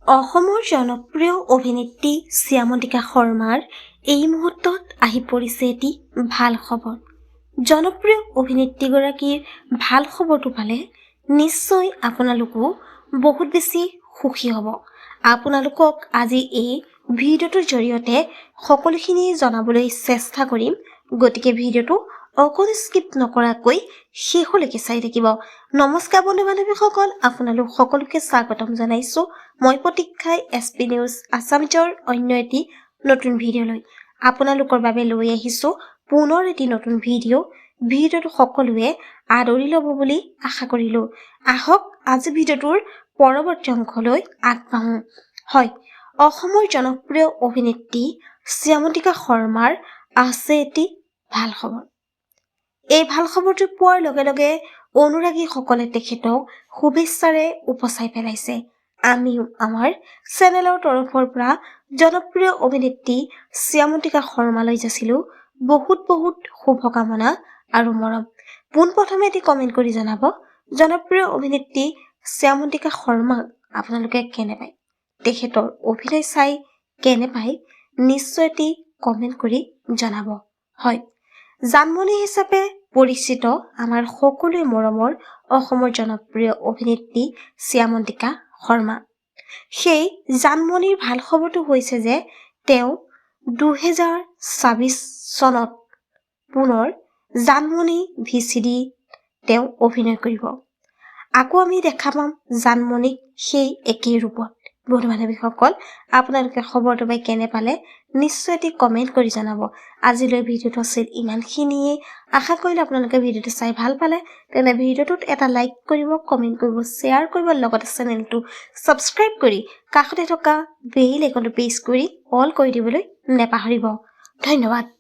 অসমৰ জনপ্ৰিয় অভিনেত্ৰী শ্যামন্তিকা শৰ্মাৰ এই মুহূৰ্তত আহি পৰিছে এটি ভাল খবৰ। জনপ্ৰিয় অভিনেত্ৰীগৰাকীৰ ভাল খবৰটো পালে নিশ্চয় আপোনালোকো বহুত বেছি সুখী হ'ব। আপোনালোকক আজি এই ভিডিঅ'টোৰ জৰিয়তে সকলোখিনি জনাবলৈ চেষ্টা কৰিম, গতিকে ভিডিঅ'টো অকণো স্কিপ নকৰাকৈ শেষলৈকে চাই থাকিব। নমস্কাৰ বন্ধু বান্ধৱীসকল, আপোনালোক সকলোকে স্বাগতম জনাইছোঁ মই প্ৰতীক্ষাই SP নিউজ আছামিজৰ অন্য এটি নতুন ভিডিঅ'লৈ আপোনালোকৰ বাবে লৈ আহিছোঁ পুনৰ এটি নতুন ভিডিঅ'টো সকলোৱে আদৰি ল'ব বুলি আশা কৰিলোঁ। আহক আজি ভিডিঅ'টোৰ পৰৱৰ্তী অংশলৈ আগবাঢ়ো। হয়, অসমৰ জনপ্ৰিয় অভিনেত্ৰী শ্যামন্তিকা শৰ্মাৰ আছে এটি ভাল খবৰ। এই ভাল খবৰটো পোৱাৰ লগে লগে অনুৰাগীসকলে তেখেতক শুভেচ্ছাৰে উপচাই পেলাইছে। আমিও আমাৰ চেনেলৰ তৰফৰ পৰা জনপ্ৰিয় অভিনেত্ৰী শ্যামন্তিকা শৰ্মালৈ যাচিলোঁ বহুত শুভকামনা আৰু মৰম। পোনপ্ৰথমে এটি কমেণ্ট কৰি জনাব, জনপ্ৰিয় অভিনেত্ৰী শ্যামন্তিকা শৰ্মাক আপোনালোকে কেনে পায়, তেখেতৰ অভিনয় চাই কেনে পায়, নিশ্চয় এটি কমেণ্ট কৰি জনাব। হয়, জানমণি হিচাপে পৰিচিত আমাৰ সকলোৱে মৰমৰ অসমৰ জনপ্ৰিয় অভিনেত্ৰী শ্যামন্তিকা শৰ্মা। সেই জানমণিৰ ভাল খবৰটো হৈছে যে তেওঁ 2026 চনত পুনৰ জানমণি VCD তেওঁ অভিনয় কৰিব। আকৌ আমি দেখা পাম জানমণিক সেই একেই ৰূপত। বন্ধু বান্ধৱীসকল, আপোনালোকে খবৰটো পাই কেনে পালে নিশ্চয় এটি কমেণ্ট কৰি জনাব। আজিলৈ ভিডিঅ'টো আছিল ইমানখিনিয়ে। আশা কৰিলোঁ আপোনালোকে ভিডিঅ'টো চাই ভাল পালে। তেনে ভিডিঅ'টোত এটা লাইক কৰিব, কমেণ্ট কৰিব, শ্বেয়াৰ কৰিব, লগতে চেনেলটো ছাবস্ক্ৰাইব কৰি কাষতে থকা বেল আইকনটো প্ৰেছ কৰি অল কৰি দিবলৈ নেপাহৰিব। ধন্যবাদ।